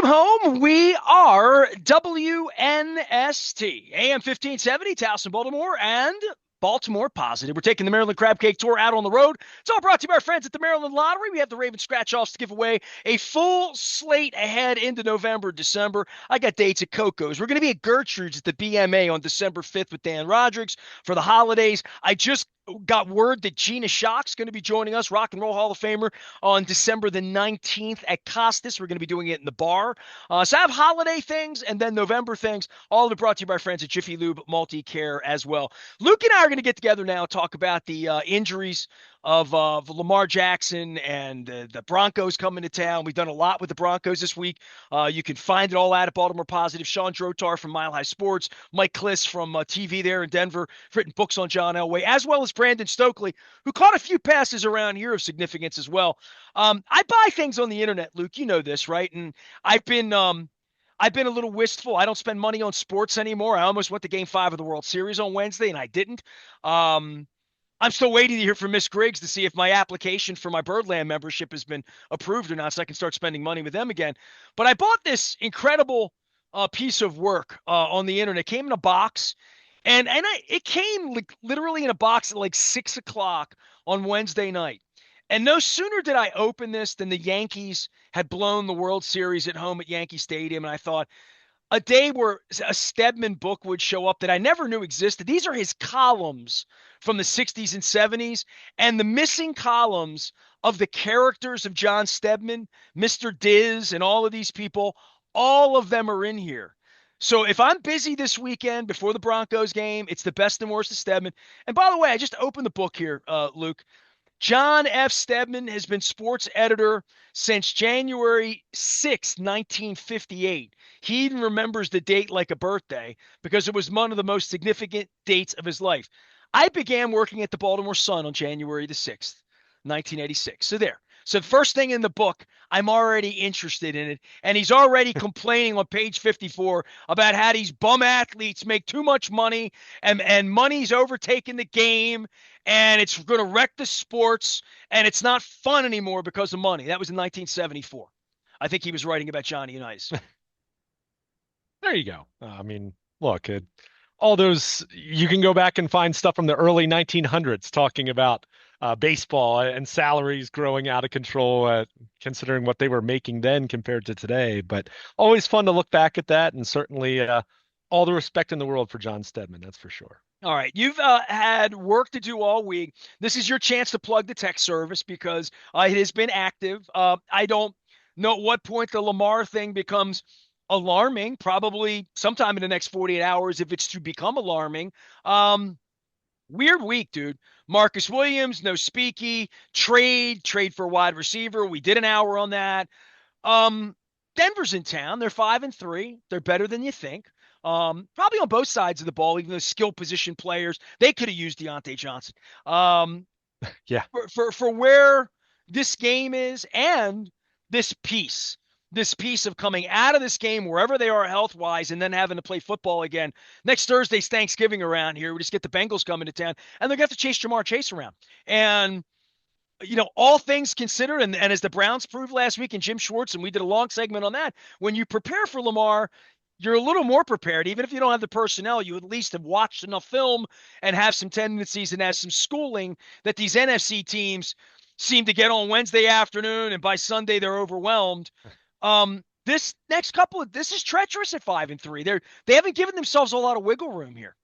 Welcome home. We are WNST, AM 1570, Towson, Baltimore, and Baltimore Positive. We're taking the Maryland Crab Cake Tour out on the road. It's all brought to you by our friends at the Maryland Lottery. We have the Raven Scratch-Offs to give away, a full slate ahead into November, December. I got dates at Coco's. We're going to be at Gertrude's at the BMA on December 5th with Dan Rodrigues for the holidays. I just got word that Gina Shock's going to be joining us, Rock and Roll Hall of Famer, on December the 19th at Costas. We're going to be doing it in the bar. So I have holiday things and then November things, all of it brought to you by our friends at Jiffy Lube Multi-Care as well. Luke and I are going to get together now, talk about the injuries of Lamar Jackson and the Broncos coming to town. We've done a lot with the Broncos this week. You can find it all out at Baltimore Positive. Sean Drotar from Mile High Sports, Mike Kliss from TV there in Denver, written books on John Elway, as well as Brandon Stokely, who caught a few passes around here of significance as well. I buy things on the internet, Luke. You know this, right? And I've been a little wistful. I don't spend money on sports anymore. I almost went to Game 5 of the World Series on Wednesday, and I didn't. I'm still waiting to hear from Miss Griggs to see if my application for my Birdland membership has been approved or not, so I can start spending money with them again. But I bought this incredible piece of work on the internet. It came in a box, and it came literally in a box at like 6 o'clock on Wednesday night. And no sooner did I open this than the Yankees had blown the World Series at home at Yankee Stadium, and I thought, a day where a Stedman book would show up that I never knew existed. These are his columns from the 60s and 70s, and the missing columns of the characters of John Stedman, Mr. Diz, and all of these people, all of them are in here. So if I'm busy this weekend before the Broncos game, it's the best and worst of Stedman. And by the way, I just opened the book here, Luke. John F. Stedman has been sports editor since January 6, 1958. He even remembers the date like a birthday because it was one of the most significant dates of his life. I began working at the Baltimore Sun on January the 6th, 1986. So there. So first thing in the book, I'm already interested in it. And he's already complaining on page 54 about how these bum athletes make too much money and money's overtaking the game and it's going to wreck the sports and it's not fun anymore because of money. That was in 1974. I think he was writing about Johnny Unitas. There you go. Look, all those, you can go back and find stuff from the early 1900s talking about baseball and salaries growing out of control, considering what they were making then compared to today. But always fun to look back at that, and certainly all the respect in the world for John Stedman, that's for sure. All right, you've had work to do all week. This is your chance to plug the tech service because it has been active. I don't know at what point the Lamar thing becomes alarming, probably sometime in the next 48 hours if it's to become alarming. Weird week, dude. Marcus Williams, no Speaky, trade for a wide receiver. We did an hour on that. Denver's in town. They're 5-3. They're better than you think. Probably on both sides of the ball, even the skill position players. They could have used Deontay Johnson. Yeah. For where this game is and this piece of coming out of this game, wherever they are health-wise, and then having to play football again. Next Thursday's Thanksgiving around here. We just get the Bengals coming to town, and they're going to have to chase Jamar Chase around. And, all things considered, and as the Browns proved last week, and Jim Schwartz, and we did a long segment on that, when you prepare for Lamar, you're a little more prepared. Even if you don't have the personnel, you at least have watched enough film and have some tendencies and have some schooling that these NFC teams seem to get on Wednesday afternoon, and by Sunday they're overwhelmed. This this is treacherous at 5-3. They haven't given themselves a lot of wiggle room here.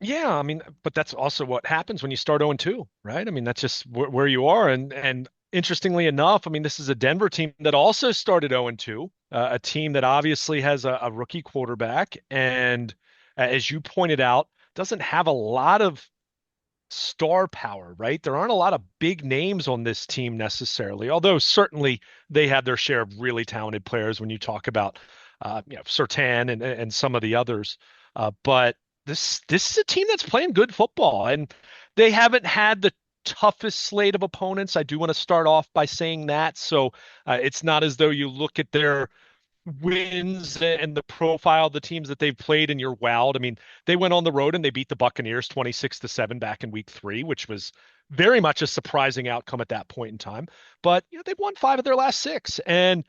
Yeah, but that's also what happens when you start 0-2, right? That's just where you are. And interestingly enough, this is a Denver team that also started 0-2, a team that obviously has a rookie quarterback, and as you pointed out, doesn't have a lot of star power, right? There aren't a lot of big names on this team necessarily, although certainly they have their share of really talented players when you talk about, Surtain and some of the others. But this is a team that's playing good football, and they haven't had the toughest slate of opponents. I do want to start off by saying that. So it's not as though you look at their wins and the profile of the teams that they've played and you're wowed. They went on the road and they beat the Buccaneers 26-7 back in week 3, which was very much a surprising outcome at that point in time. But they've won 5 of their last 6, and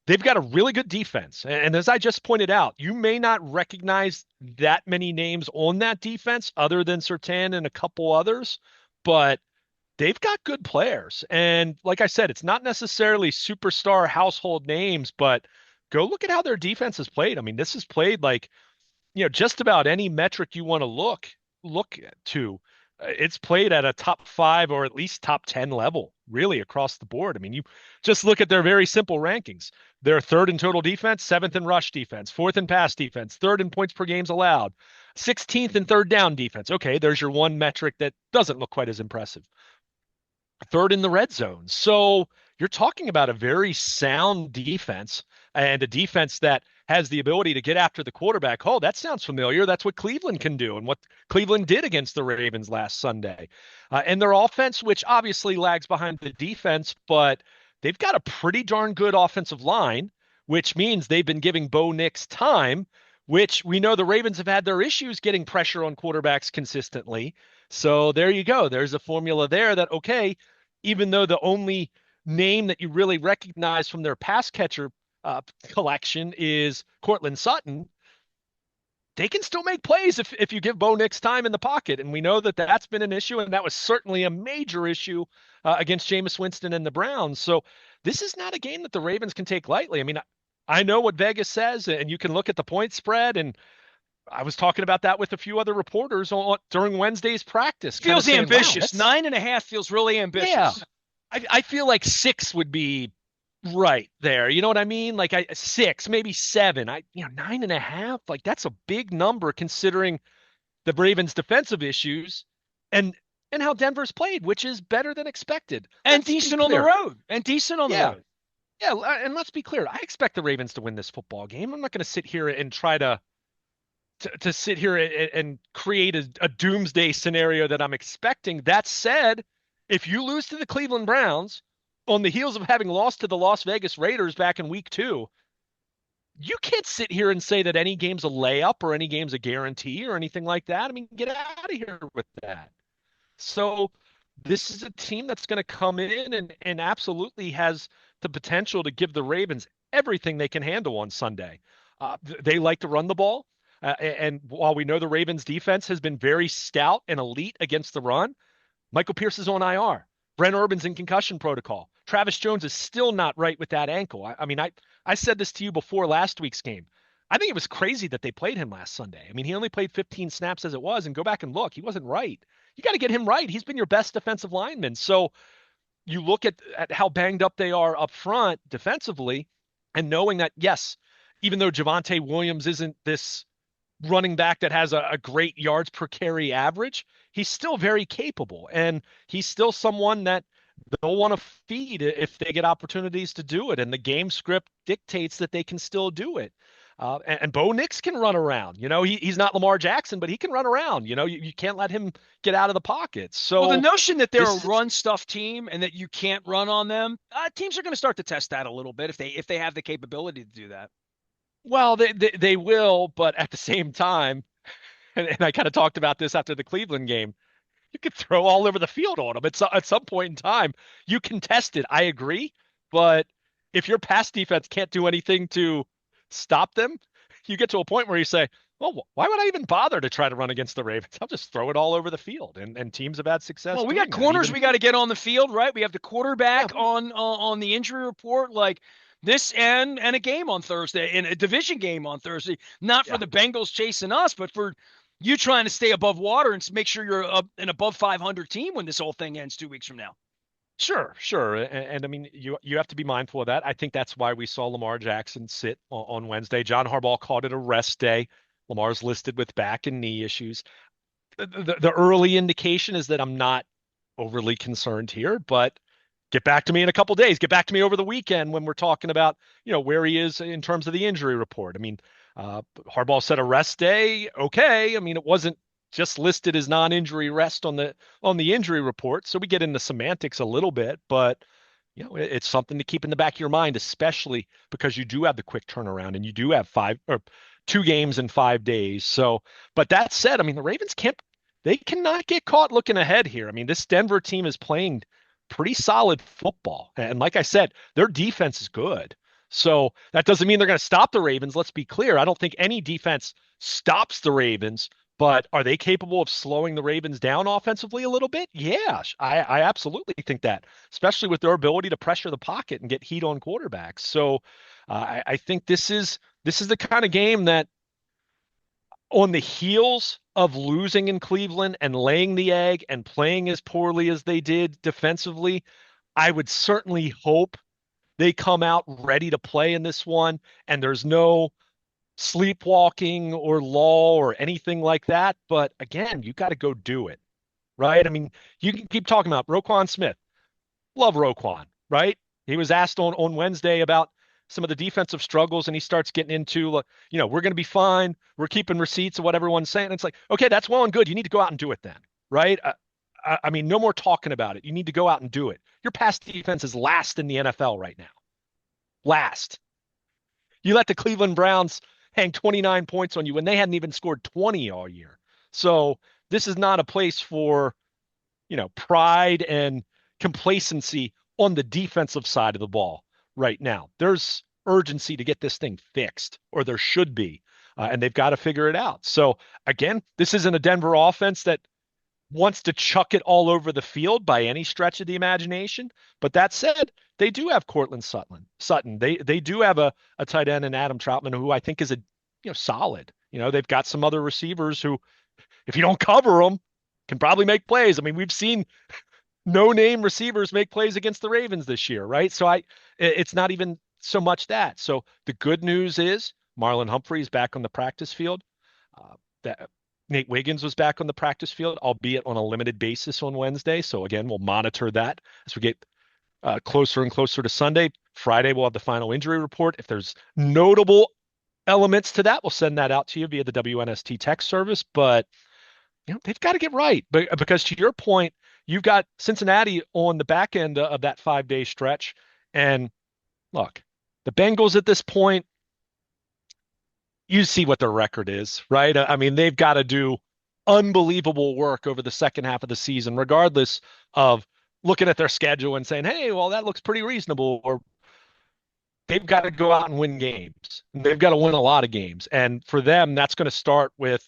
they've got a really good defense. And as I just pointed out, you may not recognize that many names on that defense other than Surtain and a couple others, but they've got good players. And like I said, it's not necessarily superstar household names, but go look at how their defense has played. I mean, this is played like, just about any metric you want to look to. It's played at a top 5 or at least top 10 level, really across the board. I mean, you just look at their very simple rankings. They're third in total defense, seventh in rush defense, fourth in pass defense, third in points per games allowed, 16th in third down defense. Okay, there's your one metric that doesn't look quite as impressive. Third in the red zone. So you're talking about a very sound defense and a defense that has the ability to get after the quarterback. Oh, that sounds familiar. That's what Cleveland can do and what Cleveland did against the Ravens last Sunday. And their offense, which obviously lags behind the defense, but they've got a pretty darn good offensive line, which means they've been giving Bo Nix time, which we know the Ravens have had their issues getting pressure on quarterbacks consistently. So there you go. There's a formula there that, okay, even though the only name that you really recognize from their pass catcher collection is Cortland Sutton, they can still make plays if you give Bo Nix time in the pocket. And we know that that's been an issue, and that was certainly a major issue against Jameis Winston and the Browns. So this is not a game that the Ravens can take lightly. I mean, I know what Vegas says, and you can look at the point spread, and I was talking about that with a few other reporters during Wednesday's practice. Feels saying, ambitious. Wow, 9.5 feels really ambitious. Yeah, I feel like 6 would be right there. You know what I mean? Like 6, maybe 7. 9.5. Like that's a big number considering the Ravens' defensive issues and how Denver's played, which is better than expected. And decent on the road. And decent on the road. Yeah, and let's be clear. I expect the Ravens to win this football game. I'm not going to sit here and try to sit here and create a doomsday scenario that I'm expecting. That said, if you lose to the Cleveland Browns on the heels of having lost to the Las Vegas Raiders back in week 2, you can't sit here and say that any game's a layup or any game's a guarantee or anything like that. I mean, get out of here with that. So this is a team that's going to come in and absolutely has the potential to give the Ravens everything they can handle on Sunday. They like to run the ball. And while we know the Ravens defense has been very stout and elite against the run, Michael Pierce is on IR. Brent Urban's in concussion protocol. Travis Jones is still not right with that ankle. I said this to you before last week's game. I think it was crazy that they played him last Sunday. I mean, he only played 15 snaps as it was, and go back and look. He wasn't right. You got to get him right. He's been your best defensive lineman. So you look at how banged up they are up front defensively, and knowing that, yes, even though Javonte Williams isn't this running back that has a great yards per carry average, he's still very capable. And he's still someone that they'll want to feed if they get opportunities to do it. And the game script dictates that they can still do it. And Bo Nix can run around. He's not Lamar Jackson, but he can run around. You can't let him get out of the pocket. So the notion that they're a run stuff team and that you can't run on them, teams are going to start to test that a little bit if they have the capability to do that. Well, they will, but at the same time, and I kind of talked about this after the Cleveland game, you could throw all over the field on them. At some point in time, you can test it. I agree, but if your pass defense can't do anything to stop them, you get to a point where you say, well, why would I even bother to try to run against the Ravens? I'll just throw it all over the field, and teams have had success. Well, we got corners we got to get on the field, right? We have the quarterback on the injury report, like this and a game on Thursday, and a division game on Thursday, not for the Bengals chasing us, but for you trying to stay above water and make sure you're an above 500 team when this whole thing ends 2 weeks from now. Sure. And I mean, you have to be mindful of that. I think that's why we saw Lamar Jackson sit on Wednesday. John Harbaugh called it a rest day. Lamar's listed with back and knee issues. The early indication is that I'm not overly concerned here, but get back to me in a couple days. Get back to me over the weekend when we're talking about, where he is in terms of the injury report. I mean, Harbaugh said a rest day. Okay. I mean, it wasn't just listed as non-injury rest on the injury report. So we get into semantics a little bit, but it's something to keep in the back of your mind, especially because you do have the quick turnaround and you do have 2 games in 5 days. So, but that said, I mean, the Ravens cannot get caught looking ahead here. I mean, this Denver team is playing pretty solid football. And like I said, their defense is good. So that doesn't mean they're going to stop the Ravens. Let's be clear. I don't think any defense stops the Ravens, but are they capable of slowing the Ravens down offensively a little bit? Yeah, I absolutely think that, especially with their ability to pressure the pocket and get heat on quarterbacks. So I think this is the kind of game that on the heels of losing in Cleveland and laying the egg and playing as poorly as they did defensively, I would certainly hope they come out ready to play in this one and there's no sleepwalking or lull or anything like that. But again, you got to go do it, right? I mean, you can keep talking about Roquan Smith. Love Roquan, right? He was asked on Wednesday about some of the defensive struggles, and he starts getting into, we're going to be fine. We're keeping receipts of what everyone's saying. It's like, okay, that's well and good. You need to go out and do it then, right? I mean, no more talking about it. You need to go out and do it. Your pass defense is last in the NFL right now. Last. You let the Cleveland Browns hang 29 points on you when they hadn't even scored 20 all year. So this is not a place for, pride and complacency on the defensive side of the ball right now. There's urgency to get this thing fixed, or there should be, and they've got to figure it out. So again, this isn't a Denver offense that wants to chuck it all over the field by any stretch of the imagination. But that said, they do have Cortland Sutton. They do have a tight end in Adam Troutman, who I think is a solid. They've got some other receivers who, if you don't cover them, can probably make plays. I mean, we've seen no-name receivers make plays against the Ravens this year, right? So it's not even so much that. So the good news is Marlon Humphrey is back on the practice field. That Nate Wiggins was back on the practice field, albeit on a limited basis on Wednesday. So again, we'll monitor that as we get closer and closer to Sunday. Friday, we'll have the final injury report. If there's notable elements to that, we'll send that out to you via the WNST text service. But they've got to get right, because to your point, you've got Cincinnati on the back end of that 5-day stretch. And look, the Bengals at this point, you see what their record is, right? I mean, they've got to do unbelievable work over the second half of the season, regardless of looking at their schedule and saying, hey, well, that looks pretty reasonable. Or they've got to go out and win games. They've got to win a lot of games. And for them, that's going to start with,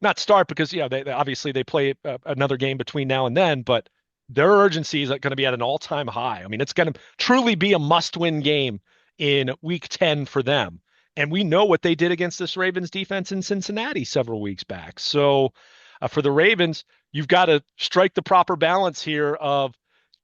not start because, they obviously they play another game between now and then, but their urgency is going to be at an all-time high. I mean, it's going to truly be a must-win game in week 10 for them. And we know what they did against this Ravens defense in Cincinnati several weeks back. So for the Ravens, you've got to strike the proper balance here of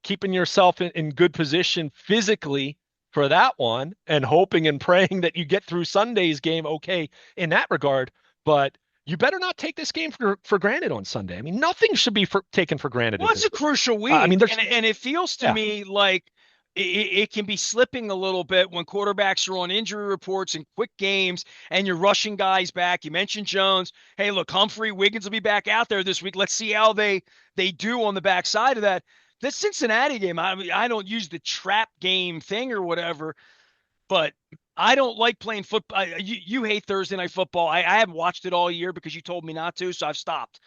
keeping yourself in good position physically for that one and hoping and praying that you get through Sunday's game okay in that regard. But you better not take this game for granted on Sunday. I mean, nothing should be taken for granted. Well, it's a crucial week. I mean, and it feels to me like it can be slipping a little bit when quarterbacks are on injury reports and quick games and you're rushing guys back. You mentioned Jones. Hey, look, Humphrey, Wiggins will be back out there this week. Let's see how they do on the backside of that. This Cincinnati game, I mean, I don't use the trap game thing or whatever, but I don't like playing football. You hate Thursday night football. I haven't watched it all year because you told me not to, so I've stopped.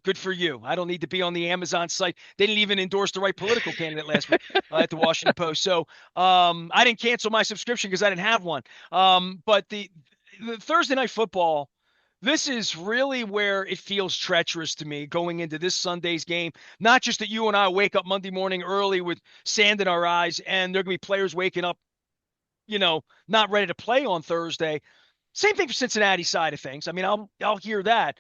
Good for you. I don't need to be on the Amazon site. They didn't even endorse the right political candidate last week at the Washington Post. So I didn't cancel my subscription because I didn't have one. But the Thursday night football, this is really where it feels treacherous to me going into this Sunday's game. Not just that you and I wake up Monday morning early with sand in our eyes and there are going to be players waking up not ready to play on Thursday. Same thing for Cincinnati side of things. I mean, I'll hear that,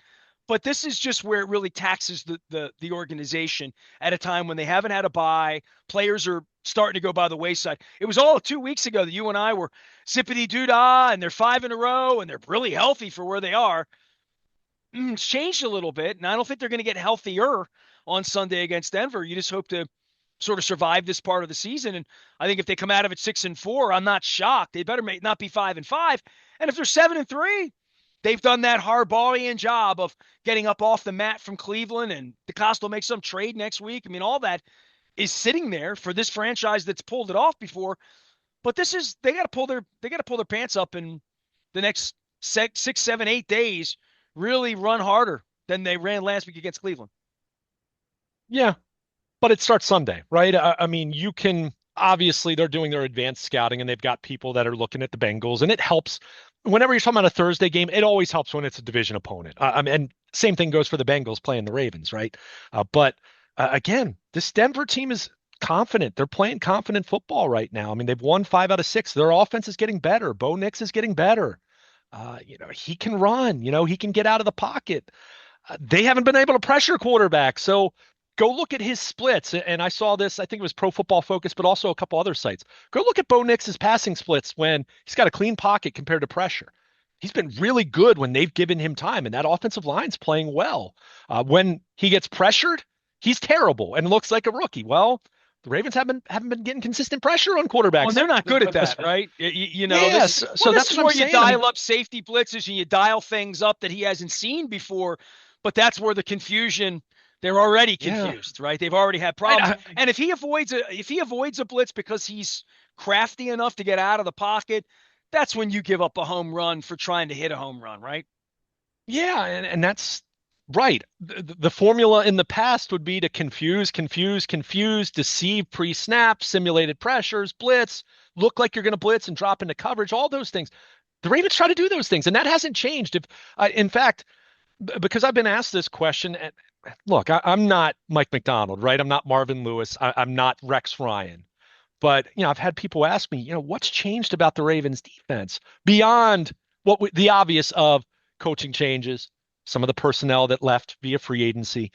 but this is just where it really taxes the organization at a time when they haven't had a bye. Players are starting to go by the wayside. It was all 2 weeks ago that you and I were zippity doo dah, and they're 5 in a row, and they're really healthy for where they are. It's changed a little bit, and I don't think they're going to get healthier on Sunday against Denver. You just hope to sort of survive this part of the season. And I think if they come out of it 6-4, I'm not shocked. They better not be 5-5. And if they're 7-3, they've done that Harbaugh'ian job of getting up off the mat from Cleveland, and DeCosta will make some trade next week. I mean, all that is sitting there for this franchise that's pulled it off before. But they got to pull their pants up in the next 6, 7, 8 days. Really run harder than they ran last week against Cleveland. Yeah, but it starts Sunday, right? I mean, you can obviously they're doing their advanced scouting and they've got people that are looking at the Bengals, and it helps whenever you're talking about a Thursday game. It always helps when it's a division opponent. And same thing goes for the Bengals playing the Ravens, right? But again, this Denver team is confident. They're playing confident football right now. I mean, they've won 5 out of 6. Their offense is getting better. Bo Nix is getting better. He can run. He can get out of the pocket. They haven't been able to pressure quarterback. So go look at his splits. And I saw this, I think it was Pro Football Focus, but also a couple other sites. Go look at Bo Nix's passing splits when he's got a clean pocket compared to pressure. He's been really good when they've given him time, and that offensive line's playing well. When he gets pressured, he's terrible and looks like a rookie. Well, the Ravens haven't been getting consistent pressure on Well, quarterbacks. they're not good at that, right? This Yes. So this that's is what I'm where you saying. I mean, dial up safety blitzes and you dial things up that he hasn't seen before. But that's where the confusion. They're already yeah. confused, right? They've already had Right. problems. And if he avoids a blitz because he's crafty enough to get out of the pocket, that's when you give up a home run for trying to hit a home run, right? Yeah, and that's right. The formula in the past would be to confuse, deceive pre-snap, simulated pressures, blitz, look like you're going to blitz and drop into coverage, all those things. The Ravens try to do those things, and that hasn't changed. If, in fact, because I've been asked this question, and look, I'm not Mike McDonald, right? I'm not Marvin Lewis. I'm not Rex Ryan. But I've had people ask me, what's changed about the Ravens defense beyond the obvious of coaching changes, some of the personnel that left via free agency.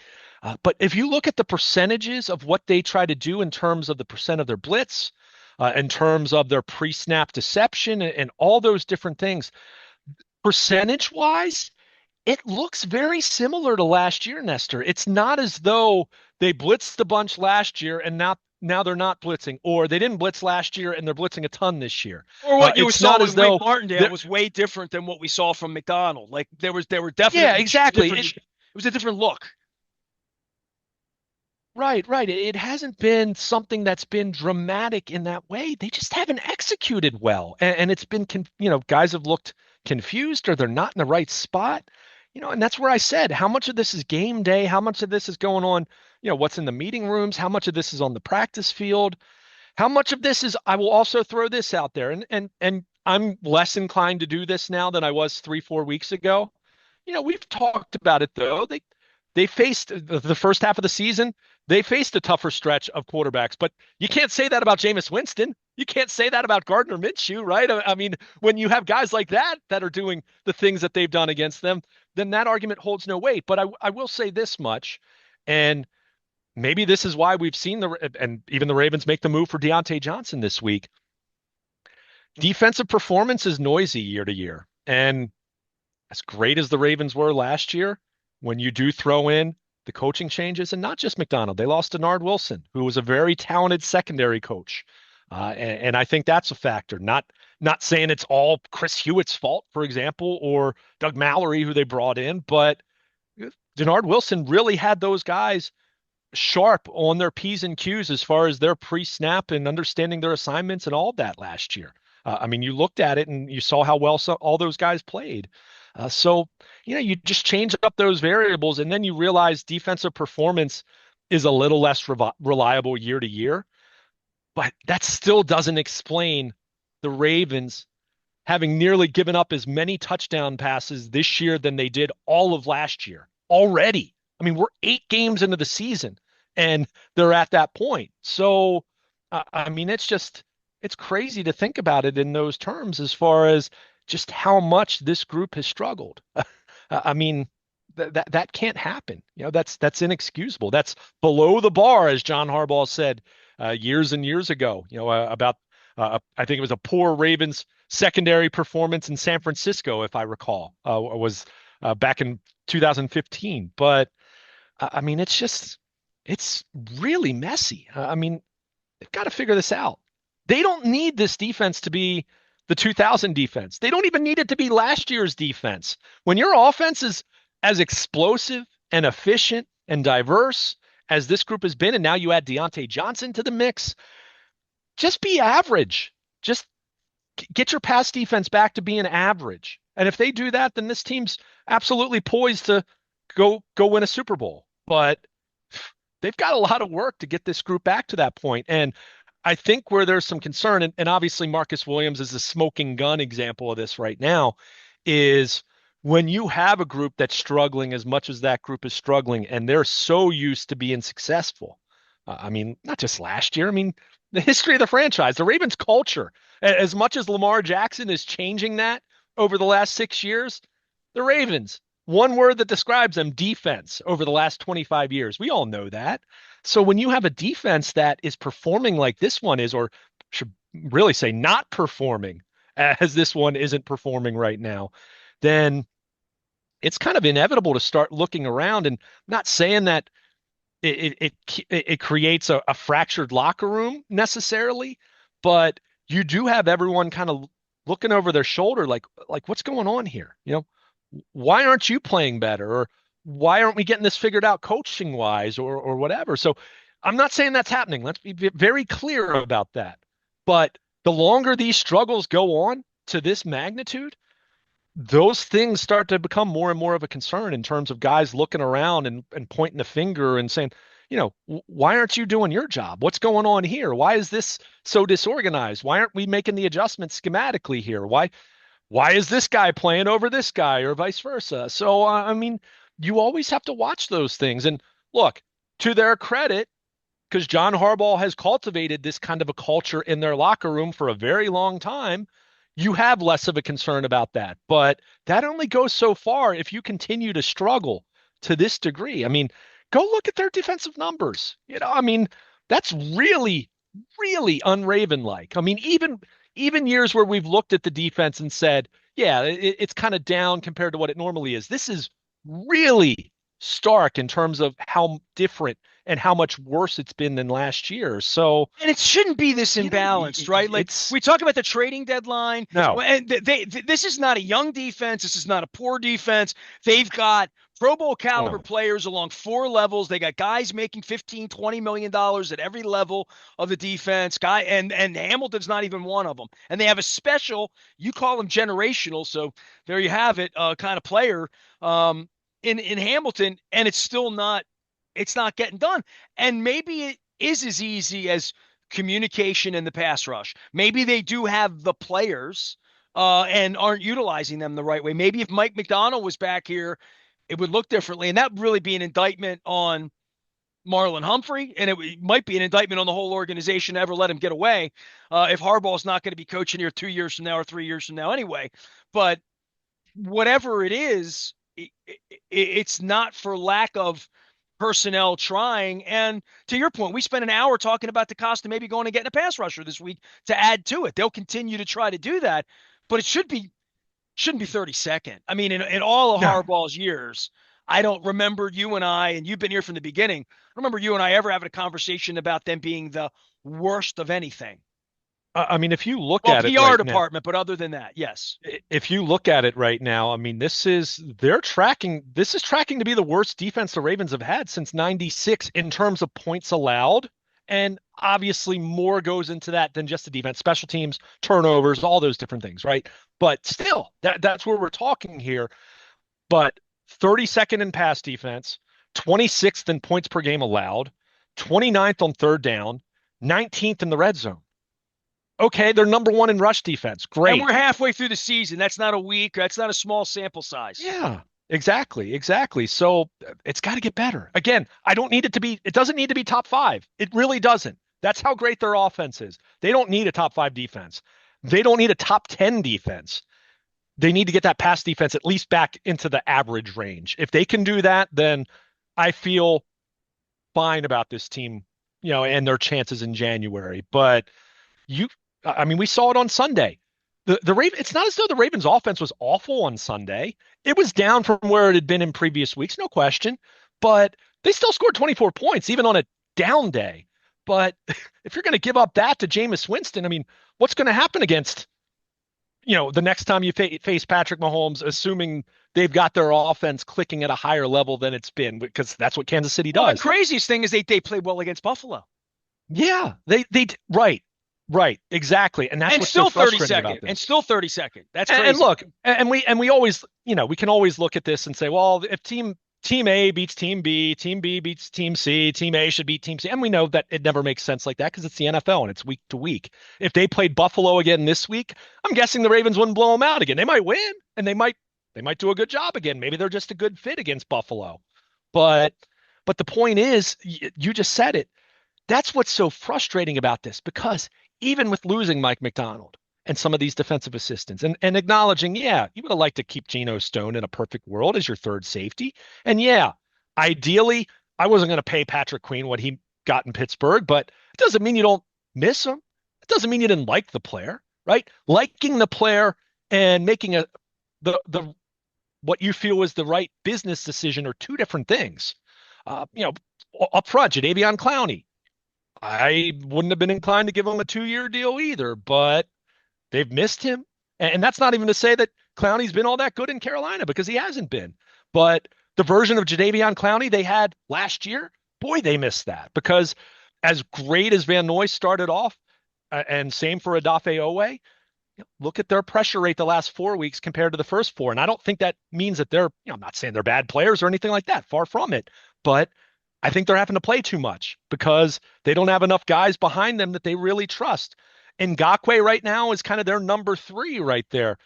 But if you look at the percentages of what they try to do in terms of the percent of their blitz, in terms of their pre-snap deception, and all those different things, percentage-wise, it looks very similar to last year, Nestor. It's not as though they blitzed a bunch last year and now they're not blitzing, or they didn't blitz last year and they're blitzing a ton this year. Or what you It's saw not with as Wink though Martindale was way different than what we saw from McDonald. Like there were yeah, definitely exactly. different. It was a different look. Right. It hasn't been something that's been dramatic in that way. They just haven't executed well, and it's been guys have looked confused or they're not in the right spot. And that's where I said, how much of this is game day? How much of this is going on? What's in the meeting rooms? How much of this is on the practice field? How much of this is, I will also throw this out there, and I'm less inclined to do this now than I was 3, 4 weeks ago. We've talked about it though. They faced the first half of the season. They faced a tougher stretch of quarterbacks, but you can't say that about Jameis Winston. You can't say that about Gardner Minshew, right? I mean, when you have guys like that are doing the things that they've done against them, then that argument holds no weight. But I will say this much, and maybe this is why we've seen and even the Ravens make the move for Deontay Johnson this week. Defensive performance is noisy year to year, and as great as the Ravens were last year, when you do throw in the coaching changes, and not just McDonald, they lost Denard Wilson, who was a very talented secondary coach. And I think that's a factor. Not saying it's all Chris Hewitt's fault, for example, or Doug Mallory, who they brought in, but Denard Wilson really had those guys sharp on their P's and Q's as far as their pre-snap and understanding their assignments and all of that last year. I mean, you looked at it and you saw how well all those guys played. So, you just change up those variables, and then you realize defensive performance is a little less reliable year to year. But that still doesn't explain the Ravens having nearly given up as many touchdown passes this year than they did all of last year already. I mean, we're 8 games into the season and they're at that point. So, I mean, it's crazy to think about it in those terms as far as just how much this group has struggled. I mean, that can't happen. That's inexcusable. That's below the bar, as John Harbaugh said years and years ago. About I think it was a poor Ravens secondary performance in San Francisco, if I recall, was back in 2015. But I mean, it's really messy. I mean, they've got to figure this out. They don't need this defense to be the 2000 defense. They don't even need it to be last year's defense. When your offense is as explosive and efficient and diverse as this group has been, and now you add Deontay Johnson to the mix, just be average. Just get your pass defense back to being average. And if they do that, then this team's absolutely poised to go win a Super Bowl. But they've got a lot of work to get this group back to that point. And I think where there's some concern, and obviously Marcus Williams is a smoking gun example of this right now, is when you have a group that's struggling as much as that group is struggling, and they're so used to being successful. I mean, not just last year. I mean, the history of the franchise, the Ravens culture, as much as Lamar Jackson is changing that over the last 6 years, the Ravens, one word that describes them, defense over the last 25 years. We all know that. So when you have a defense that is performing like this one is, or should really say not performing as this one isn't performing right now, then it's kind of inevitable to start looking around and not saying that it creates a fractured locker room necessarily, but you do have everyone kind of looking over their shoulder like what's going on here? Why aren't you playing better? Or why aren't we getting this figured out coaching wise or whatever? So I'm not saying that's happening. Let's be very clear about that. But the longer these struggles go on to this magnitude, those things start to become more and more of a concern in terms of guys looking around and pointing the finger and saying, why aren't you doing your job? What's going on here? Why is this so disorganized? Why aren't we making the adjustments schematically here? Why is this guy playing over this guy or vice versa? So, I mean, you always have to watch those things. And look, to their credit, because John Harbaugh has cultivated this kind of a culture in their locker room for a very long time, you have less of a concern about that. But that only goes so far if you continue to struggle to this degree. I mean, go look at their defensive numbers. I mean, that's really, really unraven like. I mean, even years where we've looked at the defense and said, yeah, it's kind of down compared to what it normally is. This is really stark in terms of how different and how much worse it's been than last year. So, And it shouldn't be this imbalanced, right? Like it's we talk about the trading deadline, no, and this is not a young defense. This is not a poor defense. They've got Pro Bowl caliber no. players along four levels. They got guys making 15, $20 million at every level of the defense. And Hamilton's not even one of them. And they have a special, you call him generational, so there you have it, kind of player in Hamilton, and it's not getting done. And maybe it is as easy as communication in the pass rush. Maybe they do have the players and aren't utilizing them the right way. Maybe if Mike McDonald was back here, it would look differently. And that would really be an indictment on Marlon Humphrey, and might be an indictment on the whole organization to ever let him get away if Harbaugh's not going to be coaching here 2 years from now or 3 years from now anyway. But whatever it is, it's not for lack of personnel trying. And to your point, we spent an hour talking about DaCosta maybe going and getting a pass rusher this week to add to it. They'll continue to try to do that, but it shouldn't be 32nd. I mean, in all of No. Harbaugh's years, I don't remember you and I, and you've been here from the beginning, I remember you and I ever having a conversation about them being the worst of anything. I mean, if you look Well, at it PR right now, department, but other than that, yes. if you look at it right now, I mean, this is tracking to be the worst defense the Ravens have had since 96 in terms of points allowed. And obviously more goes into that than just the defense, special teams, turnovers, all those different things, right? But still, that's where we're talking here. But 32nd in pass defense, 26th in points per game allowed, 29th on third down, 19th in the red zone. Okay, they're number one in rush defense. And Great. we're halfway through the season. That's not a week. That's not a small sample size. Yeah, exactly. Exactly. So it's got to get better. Again, it doesn't need to be top five. It really doesn't. That's how great their offense is. They don't need a top five defense. They don't need a top 10 defense. They need to get that pass defense at least back into the average range. If they can do that, then I feel fine about this team, and their chances in January. But you, I mean, we saw it on Sunday. The Raven. It's not as though the Ravens' offense was awful on Sunday. It was down from where it had been in previous weeks, no question. But they still scored 24 points, even on a down day. But if you're going to give up that to Jameis Winston, I mean, what's going to happen against, the next time you face Patrick Mahomes, assuming they've got their offense clicking at a higher level than it's been, because that's what Kansas City Well, the does. craziest thing is they played well against Buffalo. Yeah, right, exactly, and that's And what's so still frustrating about 32nd. And this. still 32nd. That's And crazy. look, and we always, we can always look at this and say, well, if team Team A beats Team B beats Team C, Team A should beat Team C. And we know that it never makes sense like that because it's the NFL and it's week to week. If they played Buffalo again this week, I'm guessing the Ravens wouldn't blow them out again. They might win and they might do a good job again. Maybe they're just a good fit against Buffalo. But but the point is, you just said it. That's what's so frustrating about this because even with losing Mike McDonald and some of these defensive assistants and acknowledging, yeah, you would have liked to keep Geno Stone in a perfect world as your third safety. And yeah, ideally, I wasn't going to pay Patrick Queen what he got in Pittsburgh, but it doesn't mean you don't miss him. It doesn't mean you didn't like the player, right? Liking the player and making the what you feel is the right business decision are two different things. Up front, Jadeveon Clowney, I wouldn't have been inclined to give him a 2-year deal either, but they've missed him. And that's not even to say that Clowney's been all that good in Carolina because he hasn't been. But the version of Jadeveon Clowney they had last year, boy, they missed that because as great as Van Noy started off, and same for Odafe Owe, look at their pressure rate the last 4 weeks compared to the first four. And I don't think that means that I'm not saying they're bad players or anything like that. Far from it. But I think they're having to play too much because they don't have enough guys behind them that they really trust. Ngakoue right now is kind of their number 3 right there.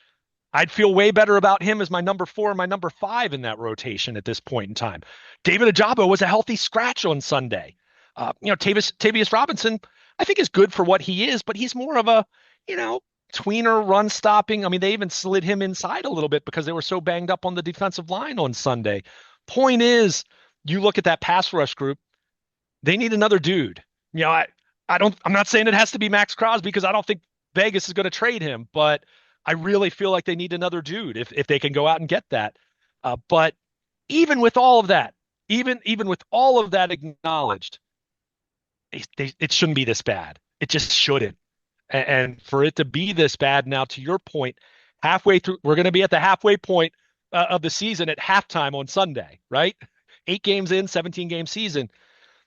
I'd feel way better about him as my number 4, my number 5 in that rotation at this point in time. David Ojabo was a healthy scratch on Sunday. Tavius Robinson, I think is good for what he is, but he's more of a, tweener run stopping. I mean, they even slid him inside a little bit because they were so banged up on the defensive line on Sunday. Point is, you look at that pass rush group, they need another dude. I'm not saying it has to be Max Crosby because I don't think Vegas is going to trade him, but I really feel like they need another dude if they can go out and get that. But even with all of that, even with all of that acknowledged, it shouldn't be this bad. It just shouldn't. And for it to be this bad now, to your point, halfway through, we're going to be at the halfway point of the season at halftime on Sunday, right? 8 games in, 17-game season.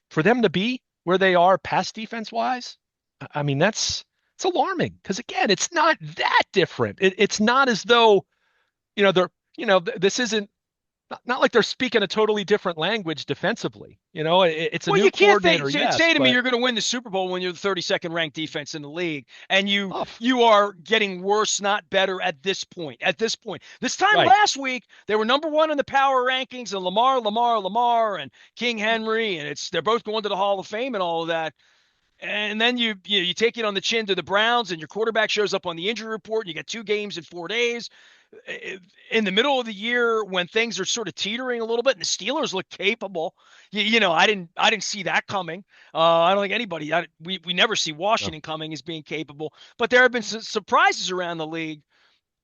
For them to be where they are pass defense wise, I mean, it's alarming because again, it's not that different. It's not as though, this isn't not like they're speaking a totally different language defensively. It's a Well, new you can't coordinator, yes, say to me but you're going to win the Super Bowl when you're the 32nd ranked defense in the league, and you tough. you are getting worse, not better at this point. This time Right. last week they were number 1 in the power rankings, and Lamar, and King Henry, and they're both going to the Hall of Fame and all of that. And then you take it on the chin to the Browns, and your quarterback shows up on the injury report, and you get 2 games in 4 days in the middle of the year when things are sort of teetering a little bit and the Steelers look capable. I didn't see that coming. I don't think anybody, we never see No. Washington coming as being capable, but there have been some surprises around the league.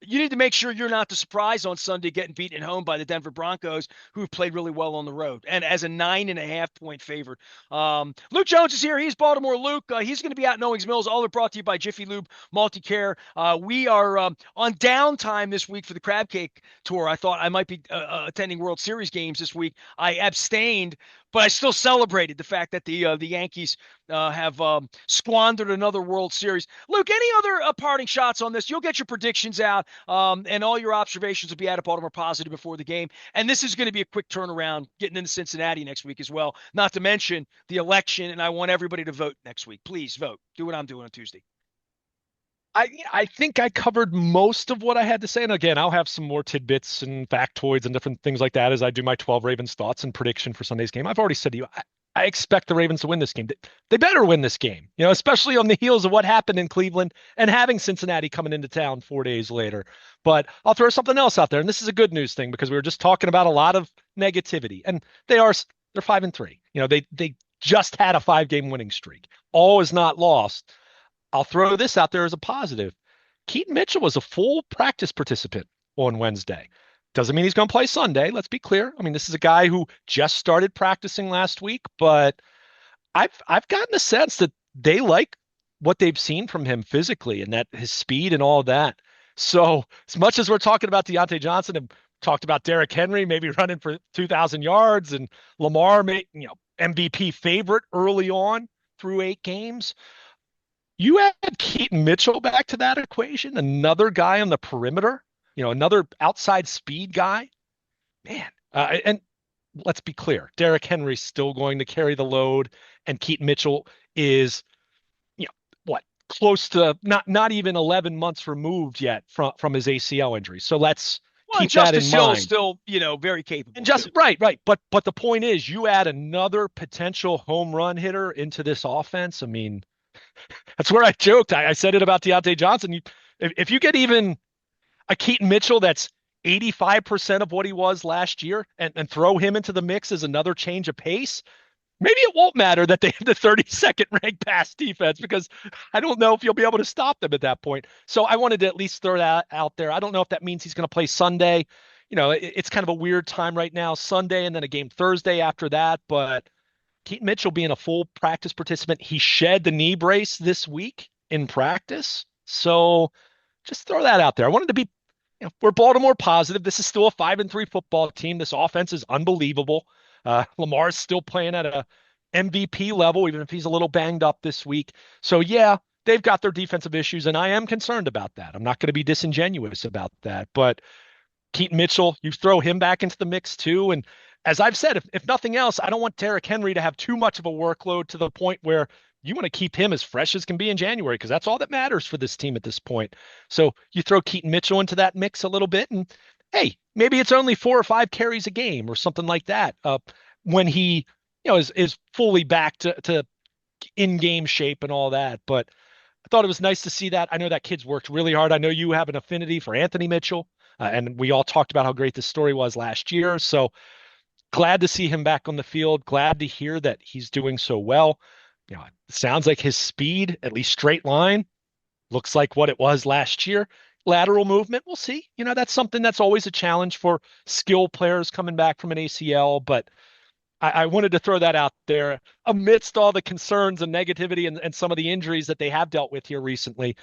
You need to make sure you're not the surprise on Sunday getting beaten at home by the Denver Broncos, who have played really well on the road and as a 9.5-point favorite. Luke Jones is here. He's Baltimore Luke. He's going to be out in Owings Mills. All are brought to you by Jiffy Lube Multicare. We are on downtime this week for the Crab Cake Tour. I thought I might be attending World Series games this week. I abstained, but I still celebrated the fact that the Yankees have squandered another World Series. Luke, any other parting shots on this? You'll get your predictions out, and all your observations will be out of Baltimore Positive before the game. And this is going to be a quick turnaround getting into Cincinnati next week as well, not to mention the election. And I want everybody to vote next week. Please vote. Do what I'm doing on Tuesday. I think I covered most of what I had to say. And again, I'll have some more tidbits and factoids and different things like that as I do my 12 Ravens thoughts and prediction for Sunday's game. I've already said to you, I expect the Ravens to win this game. They better win this game, especially on the heels of what happened in Cleveland and having Cincinnati coming into town 4 days later. But I'll throw something else out there. And this is a good news thing because we were just talking about a lot of negativity and they're 5-3. They just had a 5-game winning streak. All is not lost. I'll throw this out there as a positive. Keaton Mitchell was a full practice participant on Wednesday. Doesn't mean he's going to play Sunday. Let's be clear. I mean, this is a guy who just started practicing last week, but I've gotten the sense that they like what they've seen from him physically and that his speed and all of that. So as much as we're talking about Deontay Johnson and talked about Derrick Henry maybe running for 2,000 yards and Lamar, MVP favorite early on through 8 games, you add Keaton Mitchell back to that equation, another guy on the perimeter, another outside speed guy, man. And let's be clear. Derrick Henry's still going to carry the load, and Keaton Mitchell is, you know, what, close to not even 11 months removed yet from his ACL injury. So let's Well, and keep that in Justice Hill's mind. still, very And capable just too. right. But the point is, you add another potential home run hitter into this offense. I mean, that's where I joked. I said it about Deontay Johnson. If you get even a Keaton Mitchell that's 85% of what he was last year and throw him into the mix as another change of pace, maybe it won't matter that they have the 32nd ranked pass defense, because I don't know if you'll be able to stop them at that point. So I wanted to at least throw that out there. I don't know if that means he's going to play Sunday. It's kind of a weird time right now, Sunday and then a game Thursday after that. But Keaton Mitchell being a full practice participant, he shed the knee brace this week in practice. So just throw that out there. I wanted to be, we're Baltimore positive. This is still a 5-3 football team. This offense is unbelievable. Lamar is still playing at a MVP level, even if he's a little banged up this week. So yeah, they've got their defensive issues, and I am concerned about that. I'm not going to be disingenuous about that. But Keaton Mitchell, you throw him back into the mix too. And as I've said, if nothing else, I don't want Derrick Henry to have too much of a workload to the point where you want to keep him as fresh as can be in January, because that's all that matters for this team at this point. So you throw Keaton Mitchell into that mix a little bit, and hey, maybe it's only 4 or 5 carries a game or something like that. When he, is fully back to in-game shape and all that. But I thought it was nice to see that. I know that kid's worked really hard. I know you have an affinity for Anthony Mitchell, and we all talked about how great this story was last year. So glad to see him back on the field. Glad to hear that he's doing so well. It sounds like his speed, at least straight line, looks like what it was last year. Lateral movement, we'll see. That's something that's always a challenge for skill players coming back from an ACL, but I wanted to throw that out there amidst all the concerns and negativity and some of the injuries that they have dealt with here recently.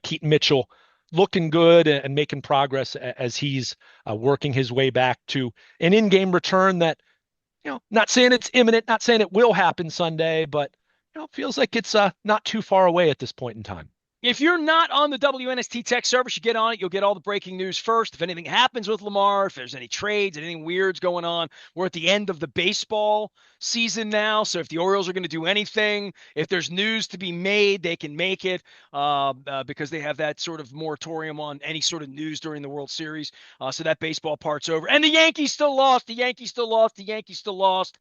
Keaton Mitchell looking good and making progress as he's working his way back to an in-game return that, not saying it's imminent, not saying it will happen Sunday, but, feels like it's not too far away at this point in time. If you're not on the WNST tech service, you get on it. You'll get all the breaking news first. If anything happens with Lamar, if there's any trades, anything weird's going on, we're at the end of the baseball season now. So if the Orioles are going to do anything, if there's news to be made, they can make it because they have that sort of moratorium on any sort of news during the World Series. So that baseball part's over. And the Yankees still lost. The Yankees still lost. The Yankees still lost.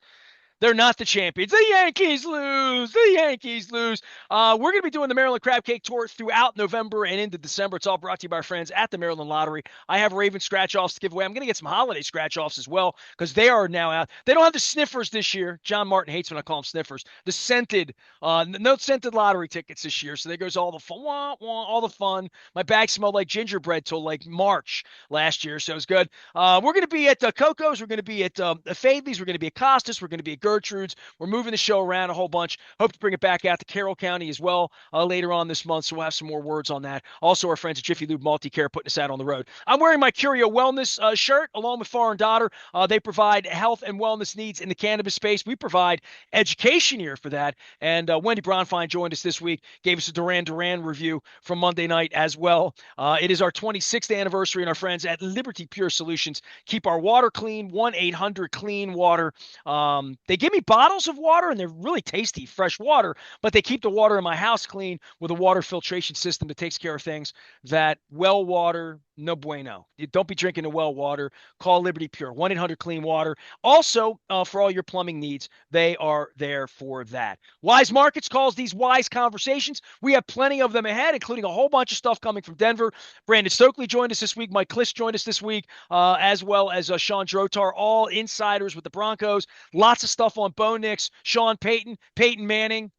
They're not the champions. The Yankees lose. The Yankees lose. We're going to be doing the Maryland Crab Cake Tour throughout November and into December. It's all brought to you by our friends at the Maryland Lottery. I have Raven scratch-offs to give away. I'm going to get some holiday scratch-offs as well because they are now out. They don't have the sniffers this year. John Martin hates when I call them sniffers. The scented, no scented lottery tickets this year. So there goes all the fun. All the fun. My bag smelled like gingerbread till like March last year, so it was good. We're going to be at Coco's. We're going to be at Fadley's. We're going to be at Costas. We're going to be at Gertrude's. We're moving the show around a whole bunch. Hope to bring it back out to Carroll County as well later on this month, so we'll have some more words on that. Also, our friends at Jiffy Lube Multi-Care putting us out on the road. I'm wearing my Curio Wellness shirt along with Foreign Daughter. They provide health and wellness needs in the cannabis space. We provide education here for that. And Wendy Bronfine joined us this week, gave us a Duran Duran review from Monday night as well. It is our 26th anniversary, and our friends at Liberty Pure Solutions keep our water clean. 1-800-CLEAN-WATER. They give me bottles of water, and they're really tasty, fresh water, but they keep the water in my house clean with a water filtration system that takes care of things that well water, no bueno. You don't be drinking the well water. Call Liberty Pure, 1-800-CLEAN-WATER. Also, for all your plumbing needs, they are there for that. Wise Markets calls these wise conversations. We have plenty of them ahead, including a whole bunch of stuff coming from Denver. Brandon Stokely joined us this week. Mike Kliss joined us this week, as well as Sean Drotar, all insiders with the Broncos. Lots of stuff on Bo Nix, Sean Peyton Manning,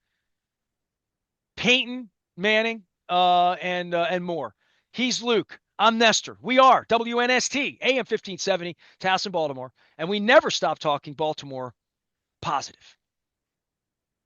and more. He's Luke. I'm Nestor. We are WNST, AM 1570, Towson, Baltimore, and we never stop talking Baltimore positive.